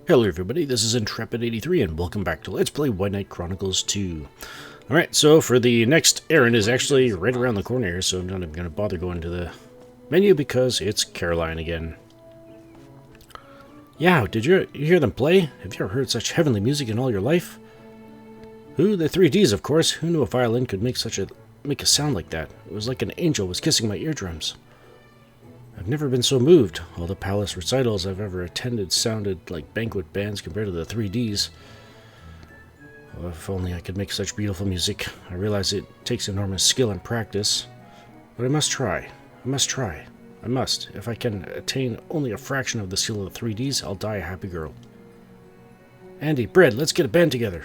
Hello everybody, this is Intrepid83 and welcome back to Let's Play White Knight Chronicles 2. Alright, so for the next errand is actually right around the corner here, so I'm not even going to bother going to the menu because it's Caroline again. Yeah, did you hear them play? Have you ever heard such heavenly music in all your life? Who? The 3Ds, of course. Who knew a violin could make a sound like that? It was like an angel was kissing my eardrums. I've never been so moved. All the palace recitals I've ever attended sounded like banquet bands compared to the 3Ds. Oh, if only I could make such beautiful music. I realize it takes enormous skill and practice. But I must try. I must try. I must. If I can attain only a fraction of the skill of the 3Ds, I'll die a happy girl. Andy, Bread, let's get a band together.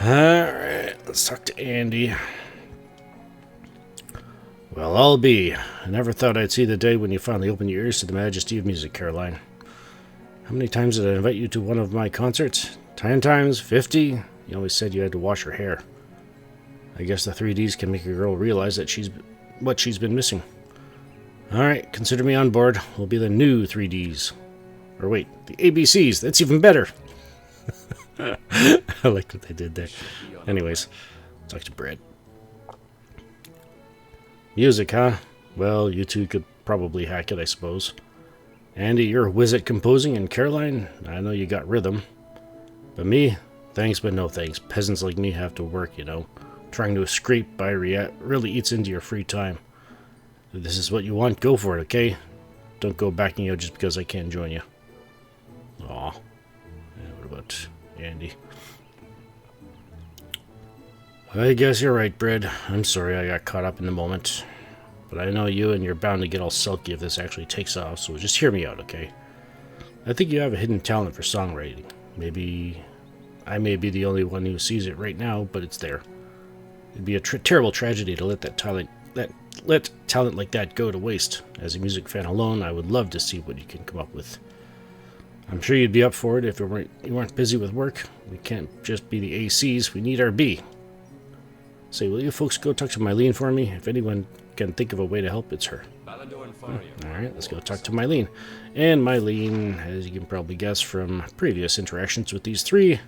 Alright, let's talk to Andy. Well, I'll be. I never thought I'd see the day when you finally open your ears to the majesty of music, Caroline. How many times did I invite you to one of my concerts? 10 times? 50? You always said you had to wash her hair. I guess the 3Ds can make a girl realize that what she's been missing. Alright, consider me on board. We'll be the new 3Ds. Or wait, the ABCs. That's even better. I like what they did there. Anyways, talk to Brett. Music, huh? Well, you two could probably hack it, I suppose. Andy, you're a whiz at composing, and Caroline, I know you got rhythm. But me? Thanks, but no thanks. Peasants like me have to work, you know. Trying to scrape by really eats into your free time. If this is what you want, go for it, okay? Don't go backing out just because I can't join you. Aw. Yeah, what about Andy? I guess you're right, Bread. I'm sorry I got caught up in the moment. But I know you and you're bound to get all sulky if this actually takes off, so just hear me out, okay? I think you have a hidden talent for songwriting. Maybe I may be the only one who sees it right now, but it's there. It'd be a terrible tragedy to let talent like that go to waste. As a music fan alone, I would love to see what you can come up with. I'm sure you'd be up for it if you weren't busy with work. We can't just be the ACs, we need our B. Say, will you folks go talk to Mylene for me? If anyone can think of a way to help, it's her. Alright, let's go talk to Mylene. And Mylene, as you can probably guess from previous interactions with these three,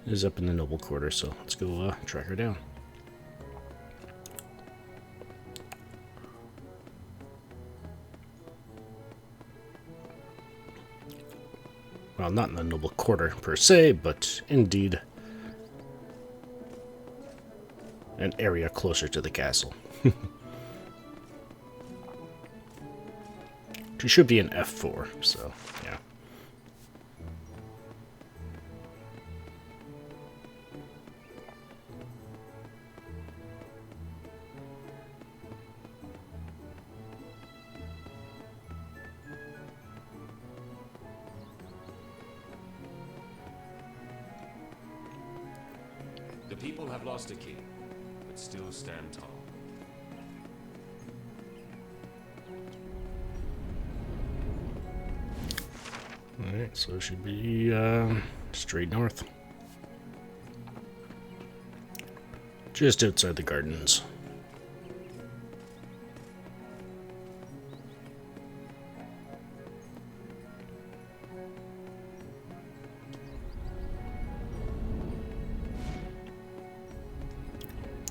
is up in the noble quarter, so let's go track her down. Well, not in the noble quarter per se, but indeed an area closer to the castle. She should be in F4, so yeah. The people have lost a king, but still stand tall. Alright, so it should be straight north. Just outside the gardens.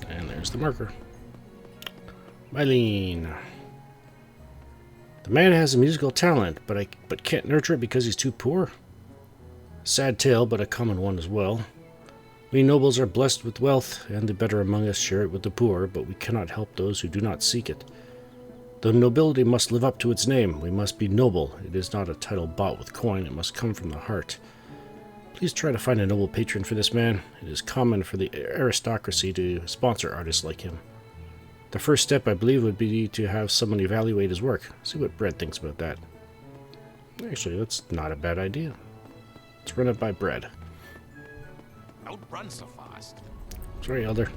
And there's the marker. Mylene. The man has a musical talent, but can't nurture it because he's too poor. Sad tale, but a common one as well. We nobles are blessed with wealth, and the better among us share it with the poor, but we cannot help those who do not seek it. The nobility must live up to its name. We must be noble. It is not a title bought with coin. It must come from the heart. Please try to find a noble patron for this man. It is common for the aristocracy to sponsor artists like him. The first step, I believe, would be to have someone evaluate his work. See what Brett thinks about that. Actually, that's not a bad idea. Let's run it by Brett. Don't run so fast. Sorry, Elder.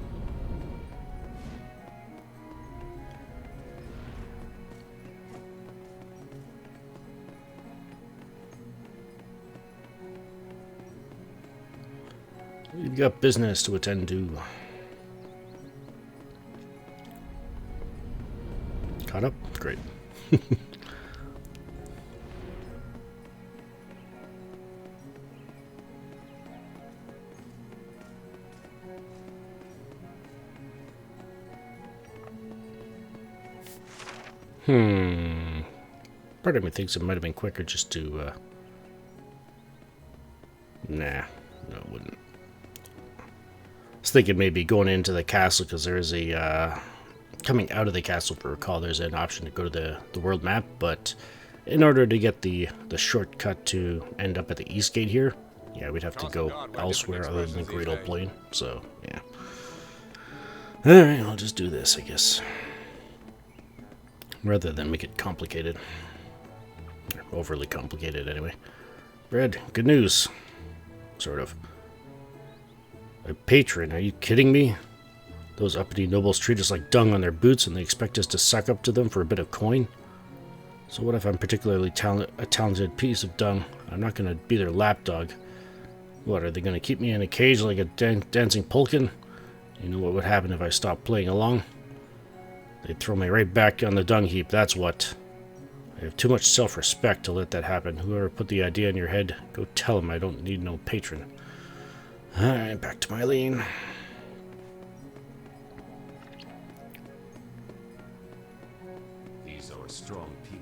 We've got business to attend to. Caught up? Great. Part of me thinks it might have been quicker just to, Nah, no, it wouldn't. I was thinking maybe going into the castle, because there is a, coming out of the castle, if I recall, there's an option to go to the world map, but in order to get the shortcut to end up at the east gate here, yeah, we'd have to go elsewhere other than the Great Old Plain, so, yeah. Alright, I'll just do this, I guess. Rather than make it complicated. Or overly complicated, anyway. Red, good news. Sort of. A patron, are you kidding me? Those uppity nobles treat us like dung on their boots and they expect us to suck up to them for a bit of coin? So what if I'm particularly a talented piece of dung? I'm not going to be their lapdog. What, are they going to keep me in a cage like a dancing pulkin? You know what would happen if I stopped playing along? They'd throw me right back on the dung heap, that's what. I have too much self-respect to let that happen. Whoever put the idea in your head, go tell him I don't need no patron. Alright, back to my lane. These are strong people.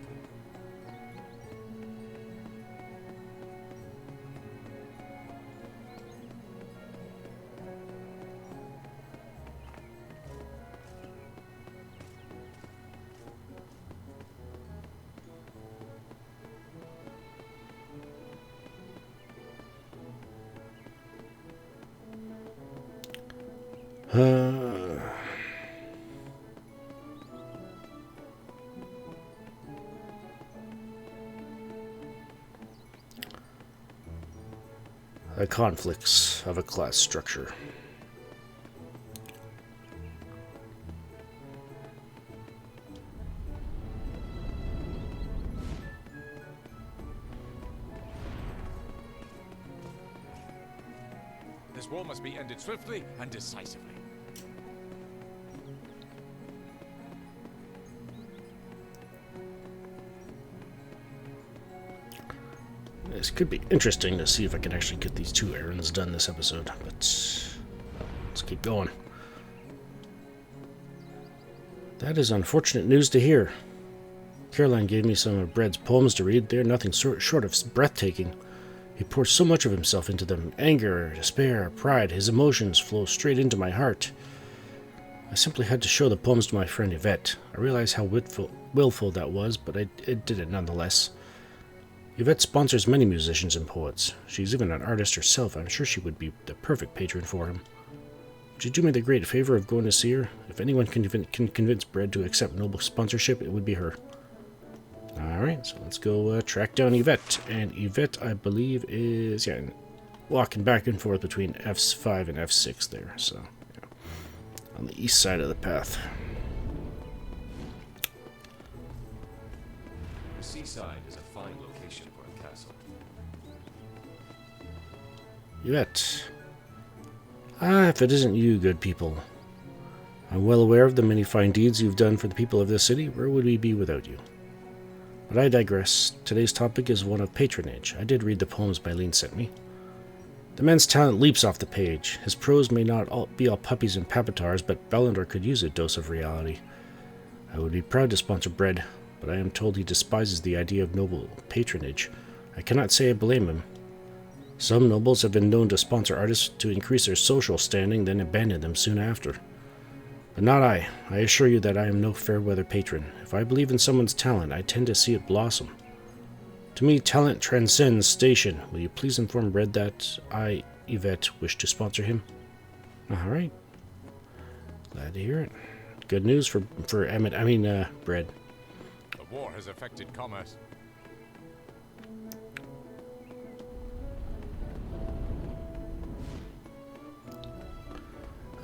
The conflicts of a class structure. This war must be ended swiftly and decisively. This could be interesting to see if I can actually get these 2 errands done this episode, but let's keep going. That is unfortunate news to hear. Caroline gave me some of Bread's poems to read. They're nothing short of breathtaking. He pours so much of himself into them. Anger, despair, pride. His emotions flow straight into my heart. I simply had to show the poems to my friend Yvette. I realized how willful that was, but I did it nonetheless. Yvette sponsors many musicians and poets. She's even an artist herself. I'm sure she would be the perfect patron for him. Would you do me the great favor of going to see her? If anyone can convince Bread to accept noble sponsorship, it would be her. Alright, so let's go track down Yvette. And Yvette, I believe, is walking back and forth between F5 and F6 there. So, yeah, on the east side of the path. The seaside is a fine location for a castle. Yvette. If it isn't you, good people. I'm well aware of the many fine deeds you've done for the people of this city. Where would we be without you? But I digress. Today's topic is one of patronage. I did read the poems my Lynn sent me. The man's talent leaps off the page. His prose may not be all puppies and papatars, but Bellandor could use a dose of reality. I would be proud to sponsor Bread, but I am told he despises the idea of noble patronage. I cannot say I blame him. Some nobles have been known to sponsor artists to increase their social standing, then abandon them soon after. But not I. I assure you that I am no fair-weather patron. If I believe in someone's talent, I tend to see it blossom. To me, talent transcends station. Will you please inform Bread that I, Yvette, wish to sponsor him? Alright. Glad to hear it. Good news for Emmett. Bread. The war has affected commerce.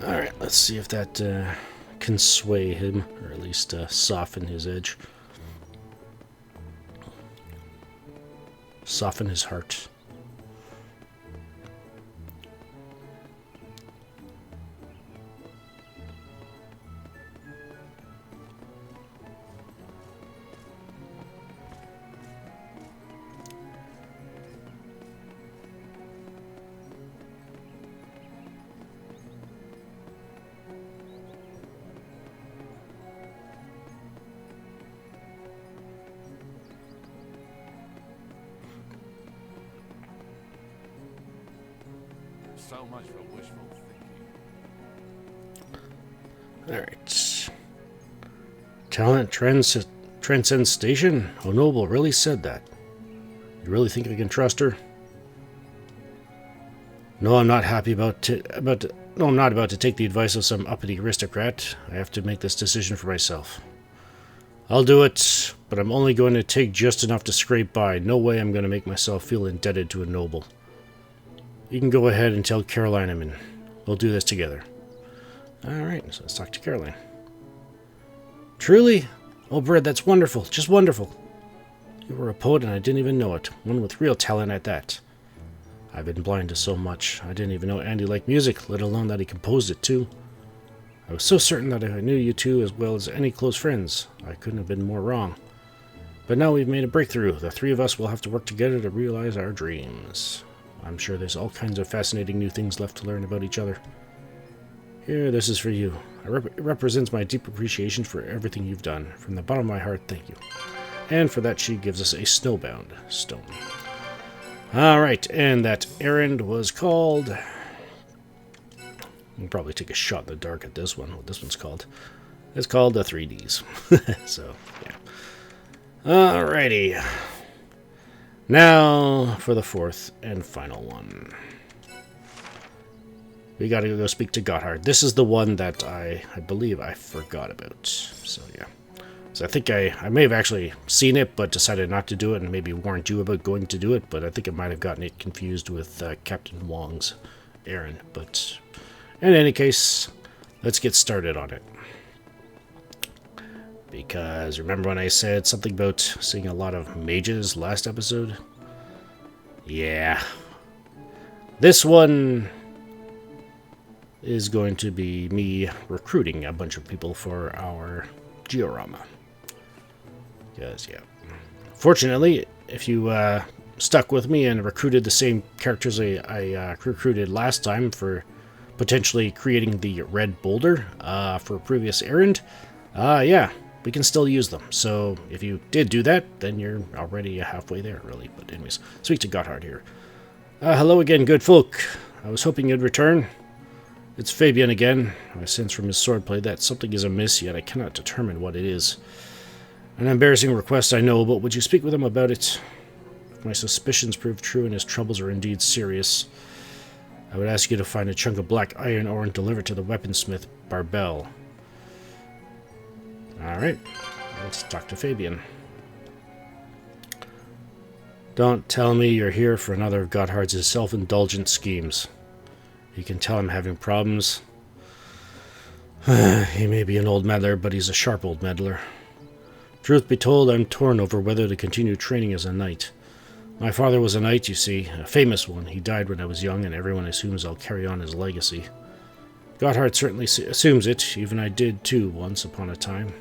Alright, let's see if that can sway him, or at least soften his edge. Soften his heart. So much for wishful thinking. Alright. Talent transcends station? Oh, Noble really said that. You really think I can trust her? No, I'm not happy No, I'm not about to take the advice of some uppity aristocrat. I have to make this decision for myself. I'll do it, but I'm only going to take just enough to scrape by. No way I'm going to make myself feel indebted to a noble. You can go ahead and tell Caroline I'm in. We'll do this together. Alright, so let's talk to Caroline. Truly? Oh, Brad, that's wonderful. Just wonderful. You were a poet and I didn't even know it. One with real talent at that. I've been blind to so much. I didn't even know Andy liked music, let alone that he composed it too. I was so certain that I knew you two as well as any close friends. I couldn't have been more wrong. But now we've made a breakthrough. The three of us will have to work together to realize our dreams. I'm sure there's all kinds of fascinating new things left to learn about each other. Here, this is for you. It represents my deep appreciation for everything you've done. From the bottom of my heart, thank you. And for that, she gives us a snowbound stone. Alright, and that errand was called... We'll probably take a shot in the dark at this one, what this one's called. It's called the 3Ds. So, yeah. Alrighty. Now, for the fourth and final one. We gotta go speak to Gotthard. This is the one that I believe I forgot about. So, yeah. So I think I may have actually seen it, but decided not to do it, and maybe warned you about going to do it, but I think I might have gotten it confused with Captain Wong's errand. But in any case, let's get started on it. Because remember when I said something about seeing a lot of mages last episode? Yeah. This one is going to be me recruiting a bunch of people for our GeoRama. Because, yeah. Fortunately, if you stuck with me and recruited the same characters I recruited last time for potentially creating the red boulder for a previous errand, yeah, we can still use them. So if you did do that, then you're already halfway there, really. But anyways, speak to Gotthard here. Hello again, good folk. I was hoping you'd return. It's Fabian again. I sense from his swordplay that something is amiss, yet I cannot determine what it is. An embarrassing request, I know, but would you speak with him about it? If my suspicions prove true and his troubles are indeed serious, I would ask you to find a chunk of black iron ore and deliver it to the weaponsmith, Barbel. Alright, let's talk to Fabian. Don't tell me you're here for another of Gotthard's self-indulgent schemes. You can tell I'm having problems. He may be an old meddler, but he's a sharp old meddler. Truth be told, I'm torn over whether to continue training as a knight. My father was a knight, you see, a famous one. He died when I was young, and everyone assumes I'll carry on his legacy. Gotthard certainly assumes it, even I did too, once upon a time.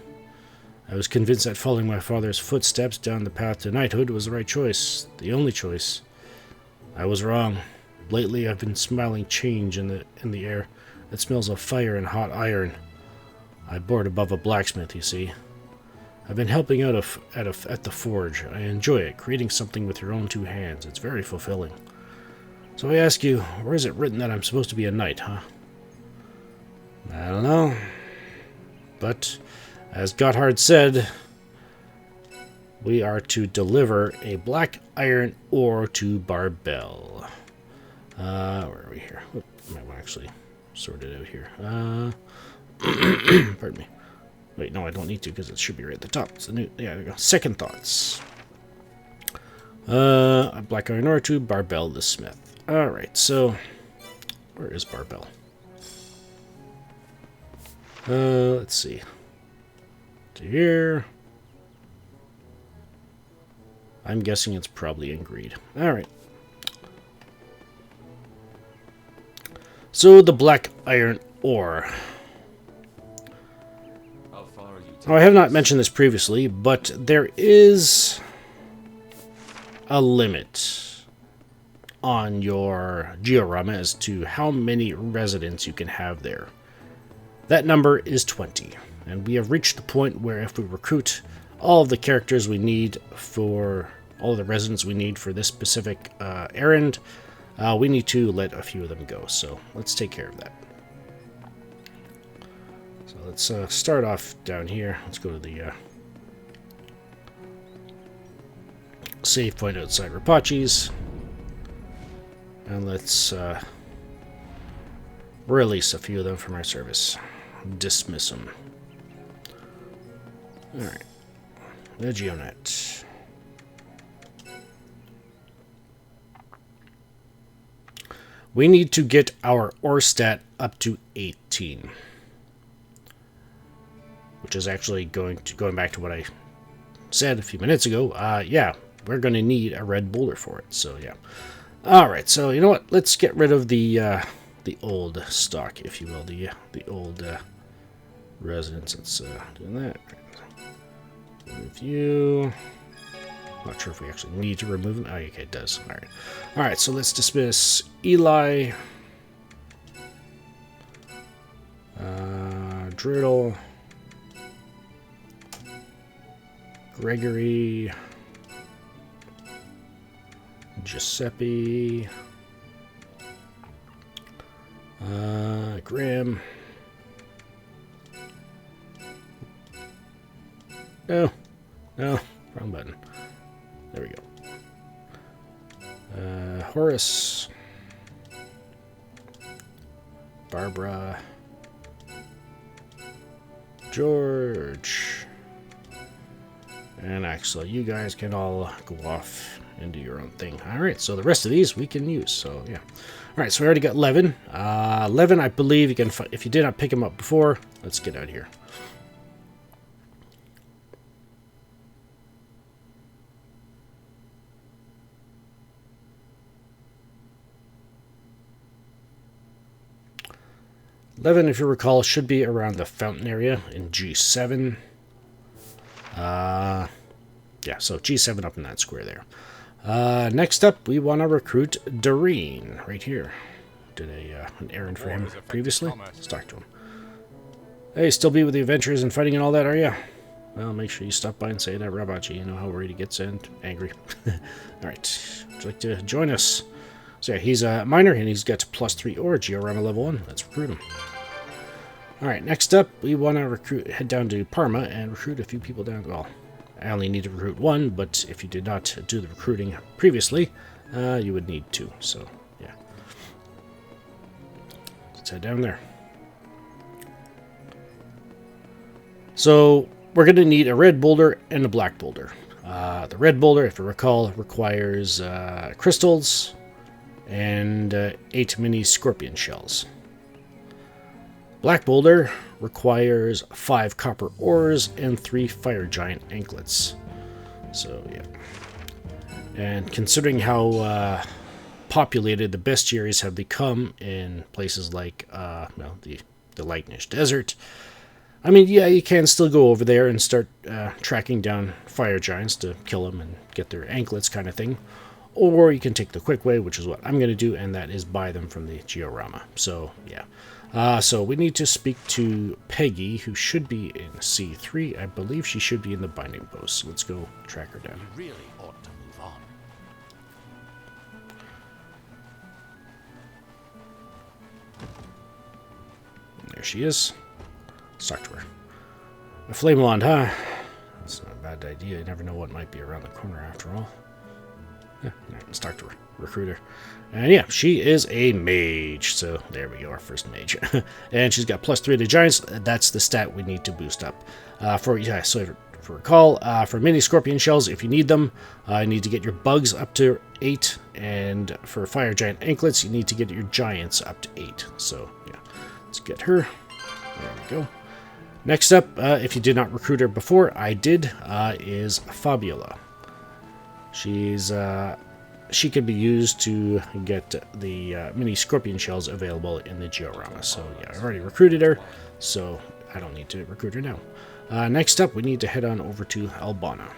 I was convinced that following my father's footsteps down the path to knighthood was the right choice, the only choice. I was wrong. Lately, I've been smelling change in the air. It smells of fire and hot iron. I board above a blacksmith, you see. I've been helping out at the forge. I enjoy it, creating something with your own two hands. It's very fulfilling. So I ask you, where is it written that I'm supposed to be a knight, huh? I don't know. But, as Gotthard said, we are to deliver a black iron ore to Barbel. Where are we here? Oop, might want to actually sort it out here. Pardon me. Wait, no, I don't need to because it should be right at the top. It's the new, yeah, there we go. Second thoughts. A black iron ore to Barbel the smith. Alright, so where is Barbel? Let's see. To here. I'm guessing it's probably in Greed. Alright. So the black iron ore. Now, I have not mentioned this previously, but there is a limit on your GeoRama as to how many residents you can have there. That number is 20, and we have reached the point where if we recruit all of the characters we need for all of the residents we need for this specific errand, we need to let a few of them go. So let's take care of that. So let's start off down here. Let's go to the save point outside Rapachi's. And let's release a few of them from our service. Dismiss them. Alright. The Geonet. We need to get our ore stat up to 18. Which is actually going back to what I said a few minutes ago. Yeah, we're going to need a red boulder for it. So, yeah. Alright, so you know what? Let's get rid of the old stock, if you will. The old residence. Let's do that. Remove you. Not sure if we actually need to remove them. Oh, okay, it does. Alright. Alright, so let's dismiss Eli. Driddle. Gregory. Giuseppe. Graham. No. No. Wrong button. There we go. Horace. Barbara. George. And Axel. You guys can all go off and do your own thing. Alright, so the rest of these we can use. So, yeah. Alright, so we already got Levin. Levin, I believe you can... If you did not pick him up before, let's get out of here. Levin, if you recall, should be around the fountain area in G7. Yeah, so G7 up in that square there. Next up, we want to recruit Doreen, right here. Did an errand for him previously. Let's talk to him. Hey, still be with the adventures and fighting and all that, are you? Well, make sure you stop by and say that Rabachi. You know how worried he gets and angry. Alright, would you like to join us? So yeah, he's a miner, and he's got +3 ore, GeoRama level 1. Let's recruit him. Alright, next up, we want to head down to Parma and recruit a few people down. Well, I only need to recruit 1, but if you did not do the recruiting previously, you would need 2. So, yeah. Let's head down there. So, we're going to need a red boulder and a black boulder. The red boulder, if you recall, requires crystals and 8 mini scorpion shells. Black boulder requires 5 copper ores and 3 FIRE-GIANT anklets. So, yeah. And considering how populated the bestiaries have become in places like well, the Lightnish Desert, I mean, yeah, you can still go over there and start tracking down FIRE-GIANTs to kill them and get their anklets kind of thing. Or you can take the quick way, which is what I'm going to do, and that is buy them from the GeoRama. So, yeah. So we need to speak to Peggy, who should be in C3. I believe she should be in the binding post. So let's go track her down. You really ought to move on. There she is. Let's talk to her. A flame wand, huh? That's not a bad idea. You never know what might be around the corner after all. Yeah, let's talk to her. Recruiter. And yeah, she is a mage. So there we go, our first mage. And she's got +3 to giants. That's the stat we need to boost up. For recall, for mini scorpion shells, if you need them, you need to get your bugs up to 8. And for FIRE-GIANT anklets, you need to get your giants up to 8. So yeah, let's get her. There we go. Next up, if you did not recruit her before, I did, is Fabiola. She can be used to get the mini scorpion shells available in the GeoRama. So yeah, I've already recruited her, so I don't need to recruit her now. Next up, we need to head on over to Albana.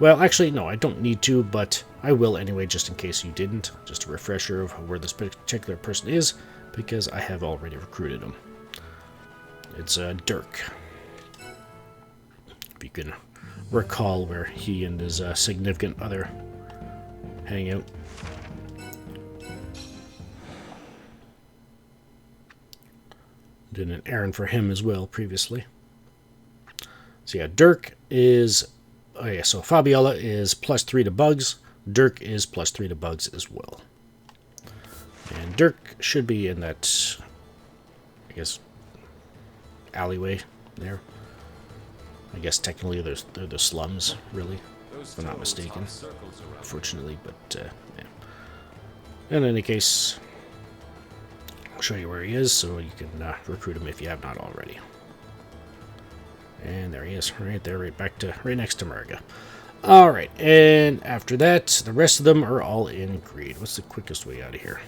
Well, actually, no, I don't need to, but I will anyway, just in case you didn't. Just a refresher of where this particular person is, because I have already recruited him. It's Dirk. If you can recall where he and his significant other hang out. Did an errand for him as well previously. So yeah, Dirk is... Oh yeah, so Fabiola is +3 to bugs. Dirk is +3 to bugs as well. And Dirk should be in that, I guess, alleyway there. I guess technically they're the slums, really, if I'm not mistaken. Unfortunately, but yeah. In any case, I'll show you where he is so you can recruit him if you have not already. And there he is, right there, right next to Marga. Alright, and after that, the rest of them are all in greed. What's the quickest way out of here?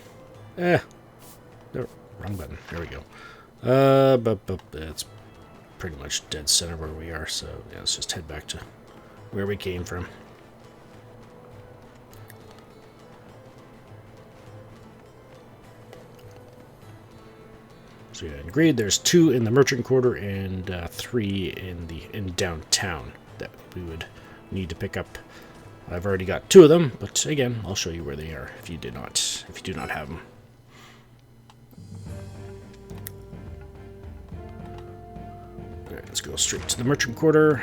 Wrong button. There we go. But that's pretty much dead center where we are, so yeah, let's just head back to where we came from. So yeah, in greed, there's 2 in the merchant quarter and 3 in downtown that we would need to pick up. I've already got 2 of them, but again, I'll show you where they are if you do not have them. All right, let's go straight to the merchant quarter.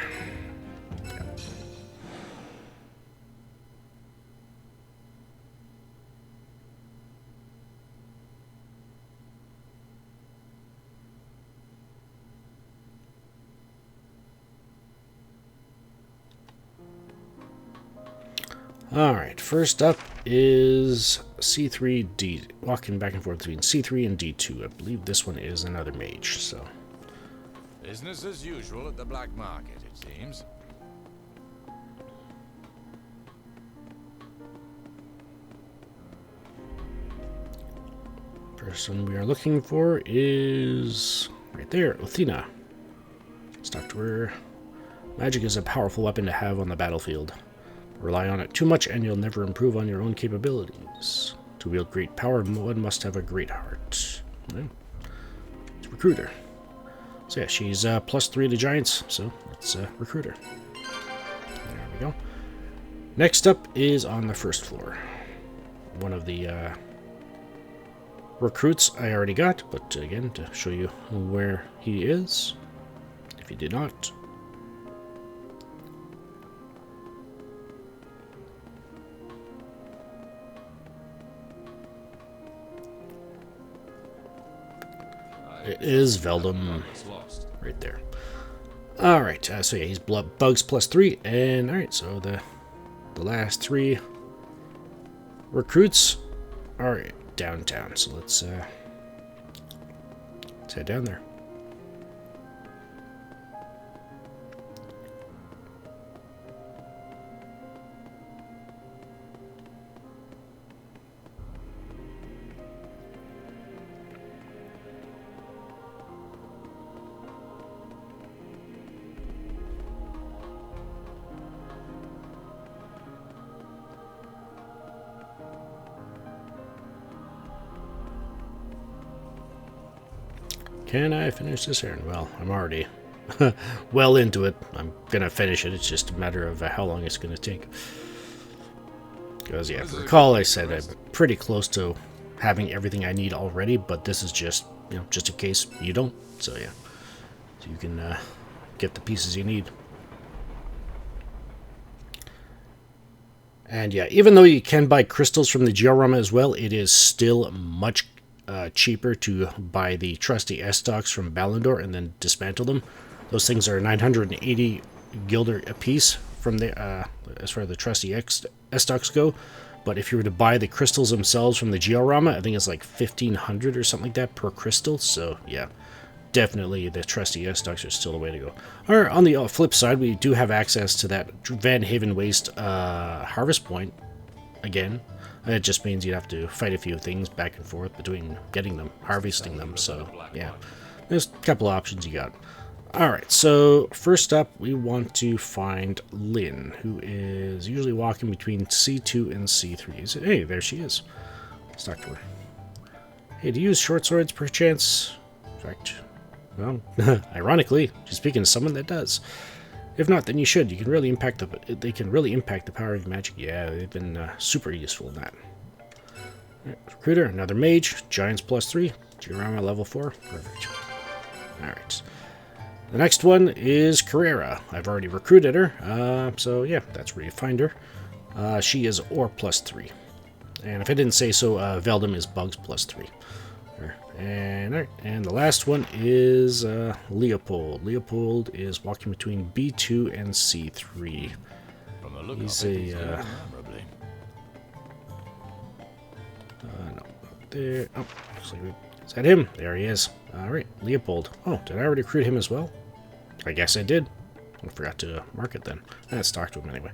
Alright, first up is C3D, walking back and forth between C3 and D2. I believe this one is another mage, so. Business as usual at the black market, it seems. Person we are looking for is right there, Othina. Let's talk to her. Magic is a powerful weapon to have on the battlefield. Rely on it too much and you'll never improve on your own capabilities. To wield great power, one must have a great heart. Yeah. Let's recruit her. So yeah, she's +3 to giants, so let's recruit her. There we go. Next up is on the first floor. One of the recruits I already got, but again, to show you where he is, if you did not. It is Veldem, right there. Alright, so yeah, he's bugs +3, and alright, so the last 3 recruits are downtown, so let's head down there. Can I finish this errand? Well, I'm already well into it. I'm gonna finish it. It's just a matter of how long it's gonna take. Because yeah, if you recall, I said I'm pretty close to having everything I need already, but this is just, you know, just in case you don't. So yeah, so you can get the pieces you need. And yeah, even though you can buy crystals from the GeoRama as well, it is still much cheaper to buy the trusty ESTOCs from BOULDER and then dismantle them. Those things are 980 guilder a piece from the as far as the trusty ESTOCs go. But if you were to buy the crystals themselves from the GeoRama, I think it's like 1,500 or something like that per crystal. So yeah, definitely the trusty ESTOCs are still the way to go. Or on the flip side, we do have access to that Van Haven Waste harvest point again. It just means you'd have to fight a few things back and forth between getting them, harvesting them, so yeah. There's a couple of options you got. Alright, so first up we want to find Lynn, who is usually walking between C2 and C3. Hey, there she is. Let's talk to her. Hey, do you use short swords perchance? In fact, well, ironically, she's speaking to someone that does. If not, then you should. You can really impact they can really impact the power of magic. Yeah, they've been super useful in that. Right, recruiter, another mage, giants +3, GeoRama level 4. Perfect. Alright. The next one is Carrera. I've already recruited her, so yeah, that's where you find her. She is Ore +3. And if I didn't say so, Veldem is Bugs +3. And the last one is Leopold. Leopold is walking between B2 and C3. From the look He's of it, a, he's living admirably. No, up there. Oh, looks like is that him? There he is. Alright, Leopold. Oh, did I already recruit him as well? I guess I did. I forgot to mark it then. Let's talk to him anyway.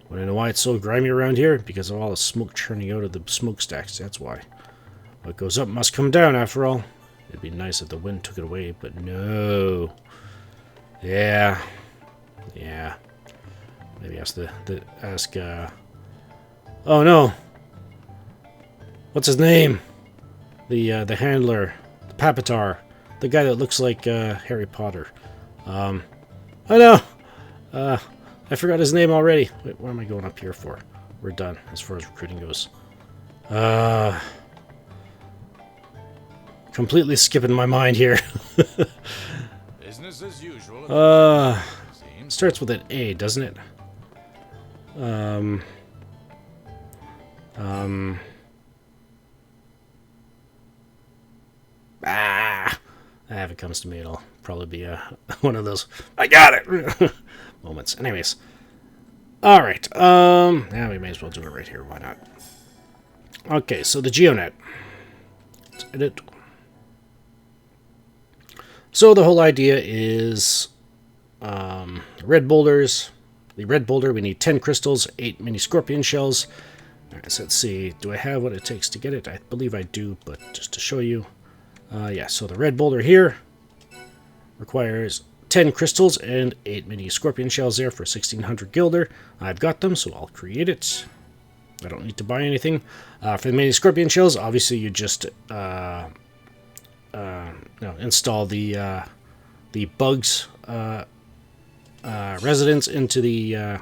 Want to know why it's so grimy around here? Because of all the smoke churning out of the smokestacks, that's why. What goes up must come down, after all. It'd be nice if the wind took it away, but no. Yeah. Yeah. Maybe I have to ask, oh no! What's his name? The handler. The Papatar. The guy that looks like, Harry Potter. Oh no! I forgot his name already. Wait, what am I going up here for? We're done, as far as recruiting goes. Completely skipping my mind here. Business as usual. Starts with an A, doesn't it? If it comes to me, it'll probably be one of those I got it moments. Anyways, all right. Yeah, we may as well do it right here. Why not? Okay, so the GeoNet. Let's edit. So the whole idea is red boulders. The red boulder, we need 10 crystals, 8 mini scorpion shells. All right, so let's see. Do I have what it takes to get it? I believe I do, but just to show you. Yeah, so the red boulder here requires 10 crystals and 8 mini scorpion shells there for 1600 gilder. I've got them, so I'll create it. I don't need to buy anything. For the mini scorpion shells, obviously you just install the bugs residence into the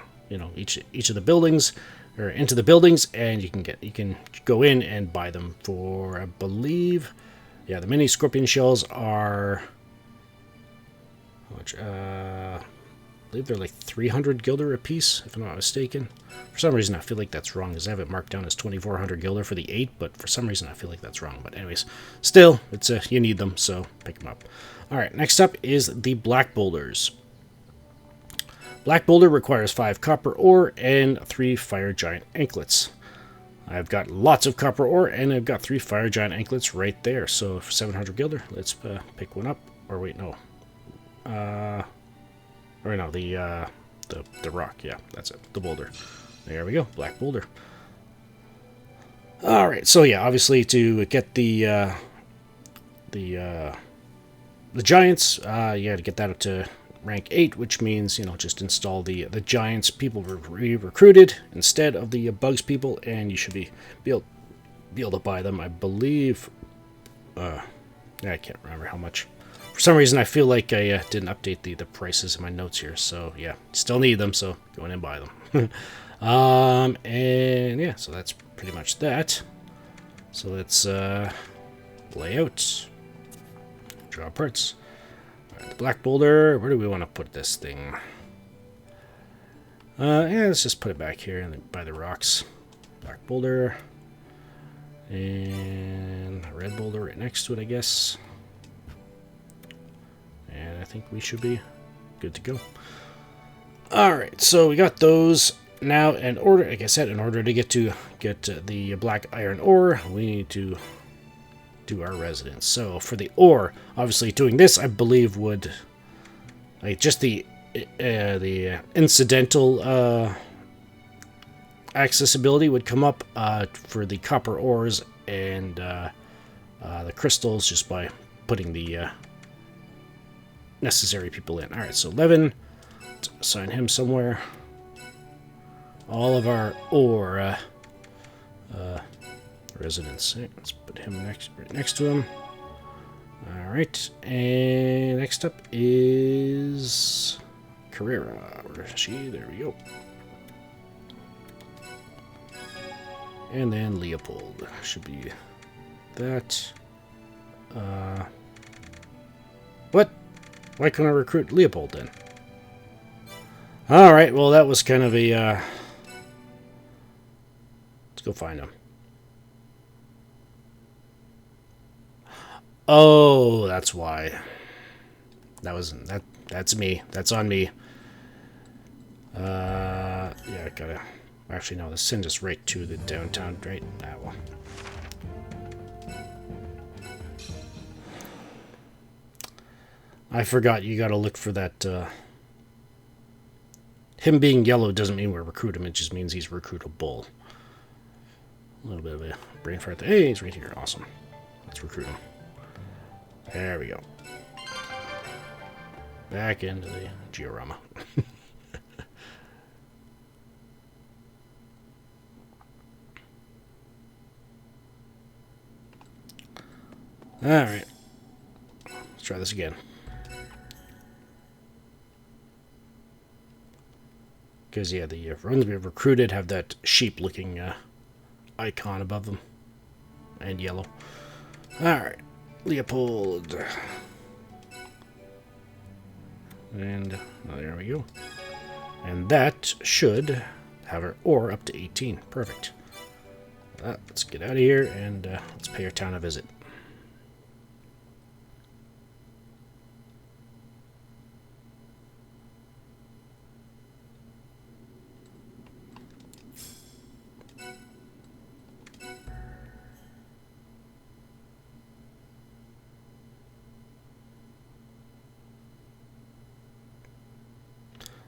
each of the buildings, or into the buildings, and you can go in and buy them for, I believe, yeah, the mini scorpion shells are how much? I believe they're like 300 gilder a piece, if I'm not mistaken. For some reason, I feel like that's wrong, because I have it marked down as 2400 gilder for the 8, but for some reason, I feel like that's wrong. But anyways, still, it's you need them, so pick them up. All right, next up is the black boulders. Black boulder requires 5 copper ore and 3 FIRE-GIANT anklets. I've got lots of copper ore, and I've got 3 FIRE-GIANT anklets right there. So for 700 gilder, let's pick one up. Or wait, no. Or no, the rock. Yeah, that's it. The boulder. There we go. Black boulder. All right. So yeah, obviously to get the giants, you got to get that up to rank 8, which means, just install the giants people recruited instead of the bugs people, and you should be able to buy them. I believe, I can't remember how much. For some reason, I feel like I didn't update the prices in my notes here, so yeah, still need them, so go in and buy them. And yeah, so that's pretty much that. So let's layout, draw parts. The black boulder, where do we want to put this thing? Yeah, let's just put it back here and then by the rocks. Black boulder. And a red boulder right next to it, I guess. And I think we should be good to go. Alright, so we got those. Now, in order, like I said, in order to get the black iron ore, we need to do our residence. So for the ore, obviously doing this, I believe would, like, just the incidental accessibility would come up for the copper ores and the crystals, just by putting the necessary people in. All right, so 11, let's assign him somewhere. All of our ore residence. Let's put him right next to him. All right, and next up is Carrera. Where is she? There we go. And then Leopold should be that. What? Why couldn't I recruit Leopold then? Alright, well that was kind of a... Let's go find him. Oh, that's why. That's me. That's on me. Yeah, I gotta... Actually, no, this send us right to the downtown, right? Ah, well. I forgot you gotta look for that, Him being yellow doesn't mean we're recruit him, it just means he's recruitable. A little bit of a brain fart there. Hey, he's right here. Awesome. Let's recruit him. There we go. Back into the GeoRama. Alright. Let's try this again. Because, yeah, the runs we've recruited have that sheep-looking icon above them. And yellow. Alright. Leopold. And, oh, there we go. And that should have our ore up to 18. Perfect. Let's get out of here and let's pay our town a visit.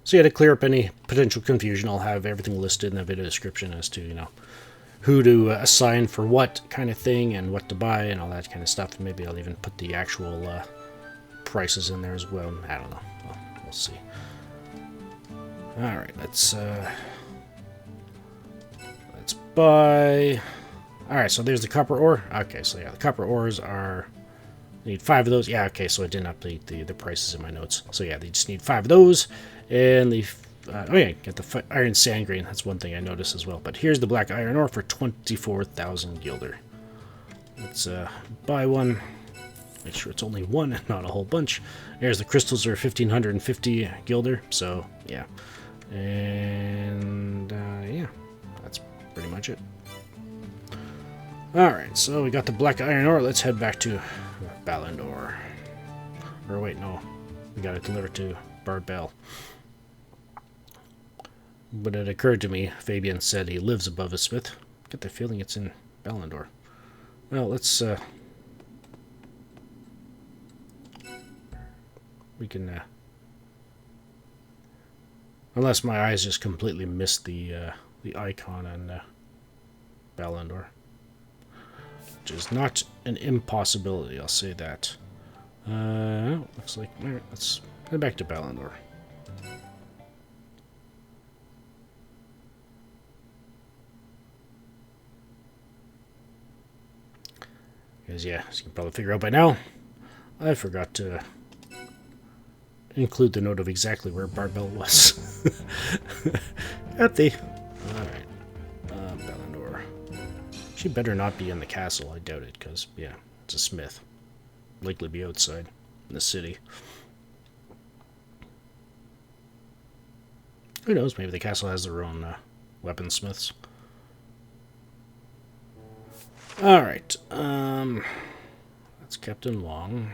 So yeah, to clear up any potential confusion, I'll have everything listed in the video description as to, you know, who to assign for what kind of thing and what to buy and all that kind of stuff. And maybe I'll even put the actual prices in there as well. I don't know. We'll see. Alright, let's buy... Alright, so there's the copper ore. Okay, so yeah, the copper ores are... Need 5 of those. Yeah, okay, so I didn't update the prices in my notes. So yeah, they just need 5 of those. And the... oh yeah, get the iron sand grain. That's one thing I noticed as well. But here's the black iron ore for 24,000 gilder. Let's buy one. Make sure it's only one and not a whole bunch. There's the crystals are 1,550 gilder. So, yeah. And, yeah. That's pretty much it. Alright, so we got the black iron ore. Let's head back to Ballandor. Or wait, no. We gotta deliver to Barbel. But it occurred to me, Fabian said he lives above a smith. Get the feeling it's in Ballandor. Well, let's, we can, unless my eyes just completely missed the icon on, Ballandor. Which is not an impossibility, I'll say that. Looks like, alright, let's head back to Ballandor. Because, yeah, as you can probably figure out by now, I forgot to include the note of exactly where Barbel was. At the... Alright. Ballandor. She better not be in the castle, I doubt it, because, yeah, it's a smith. Likely be outside, in the city. Who knows, maybe the castle has their own weaponsmiths. Alright, that's Captain Long.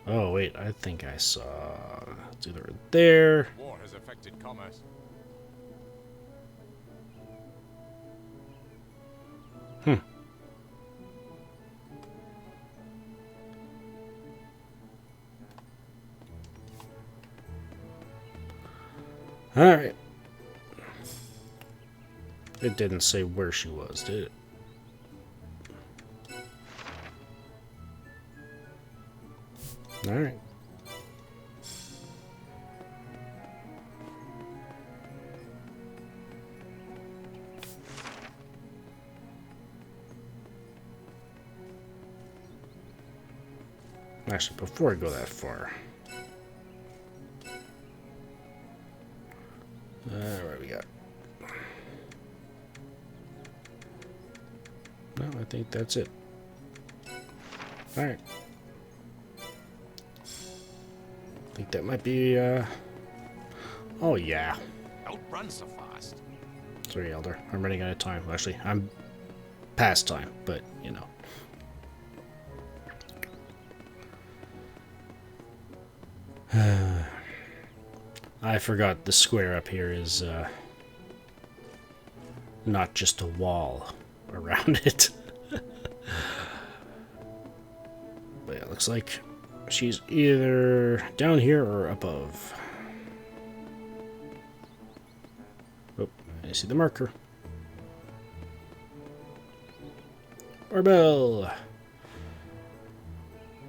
Oh, wait, I think I saw... It's either there... War has affected commerce. Alright. It didn't say where she was, did it? Alright. Actually, before I go that far... what we got? No, I think that's it. Alright. think that might be, oh, yeah. Don't run so fast. Sorry, Elder. I'm running out of time. Actually, I'm past time, but, you know. I forgot the square up here is not just a wall around it. But yeah, it looks like she's either down here or above. Oh, I see the marker. Barbell!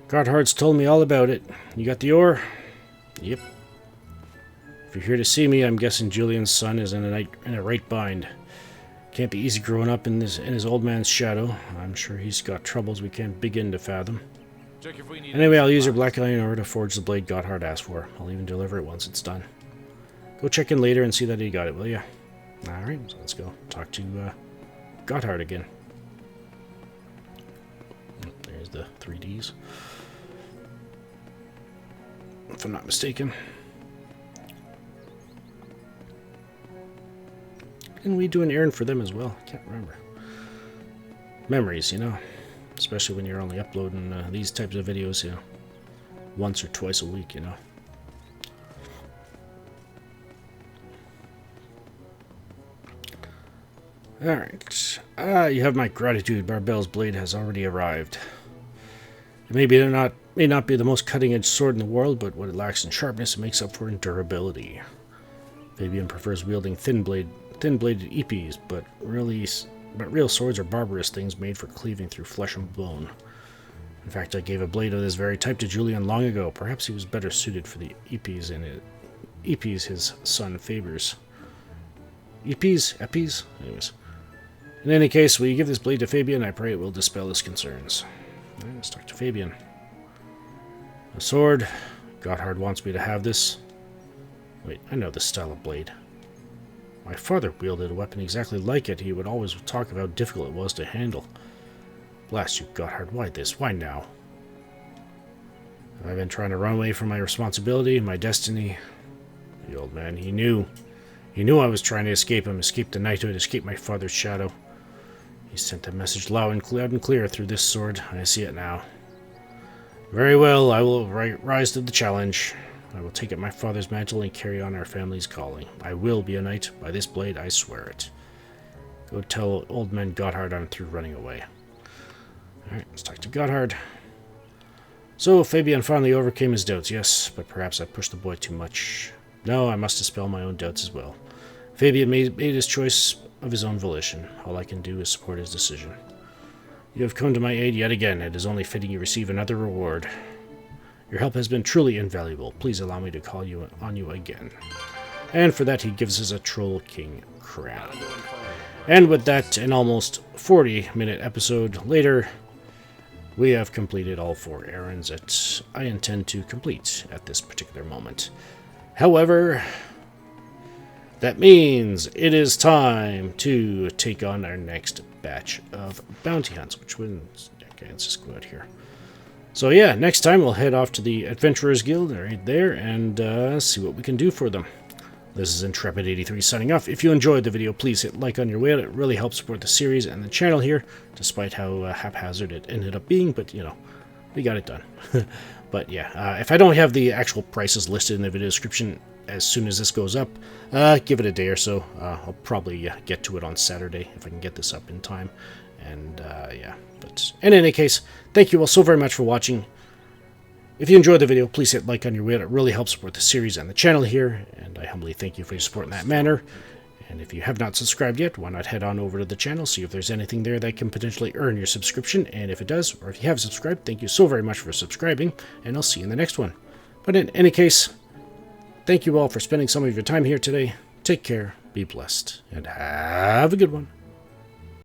Gotthard's told me all about it. You got the ore? Yep. If you're here to see me, I'm guessing Julian's son is in a right bind. Can't be easy growing up in his old man's shadow. I'm sure he's got troubles we can't begin to fathom. Check if we need Anyway, I'll use your black iron ore to forge the blade Gotthard asked for. I'll even deliver it once it's done. Go check in later and see that he got it, will ya? Alright, so let's go talk to Gotthard again. There's the 3Ds. If I'm not mistaken. Didn't we do an errand for them as well? I can't remember. Memories, you know. Especially when you're only uploading these types of videos, you know. Once or twice a week, you know. Alright. You have my gratitude. Barbell's blade has already arrived. It may not be the most cutting-edge sword in the world, but what it lacks in sharpness it makes up for in durability. Fabian prefers wielding thin-bladed EPs, but real swords are barbarous things made for cleaving through flesh and bone. In fact, I gave a blade of this very type to Julian long ago. Perhaps he was better suited for the EPs his son favors. EPs? Anyways. In any case, will you give this blade to Fabian? I pray it will dispel his concerns. Right, let's talk to Fabian. A sword. Gotthard wants me to have this. Wait, I know this style of blade. My father wielded a weapon exactly like it. He would always talk of how difficult it was to handle. Blast you, Gotthard. Why this? Why now? Have I been trying to run away from my responsibility, my destiny? The old man, he knew. He knew I was trying to escape him, escape the knighthood, escape my father's shadow. He sent a message loud and clear through this sword. I see it now. Very well, I will rise to the challenge. I will take up my father's mantle and carry on our family's calling. I will be a knight. By this blade, I swear it. Go tell old man Gotthard I'm through running away. Alright, let's talk to Gotthard. So, Fabian finally overcame his doubts, yes, but perhaps I pushed the boy too much. No, I must dispel my own doubts as well. Fabian made his choice of his own volition. All I can do is support his decision. You have come to my aid yet again. It is only fitting you receive another reward. Your help has been truly invaluable. Please allow me to call on you again. And for that, he gives us a Troll King crown. And with that, an almost 40-minute episode later, we have completed all 4 errands that I intend to complete at this particular moment. However, that means it is time to take on our next batch of bounty hunts. Which ones? Okay, let's just go out here. So yeah, next time we'll head off to the Adventurers Guild right there and see what we can do for them. This is Intrepid83 signing off. If you enjoyed the video, please hit like on your way out. It really helps support the series and the channel here, despite how haphazard it ended up being. But, you know, we got it done. But yeah, if I don't have the actual prices listed in the video description as soon as this goes up, give it a day or so. I'll probably get to it on Saturday if I can get this up in time. And yeah, but in any case, thank you all so very much for watching. If you enjoyed the video, please hit like on your way out. It really helps support the series and the channel here, and I humbly thank you for your support in that manner. And if you have not subscribed yet, why not head on over to the channel, see if there's anything there that can potentially earn your subscription, and if it does, or if you have subscribed, thank you so very much for subscribing, and I'll see you in the next one. But in any case, thank you all for spending some of your time here today. Take care, be blessed, and have a good one.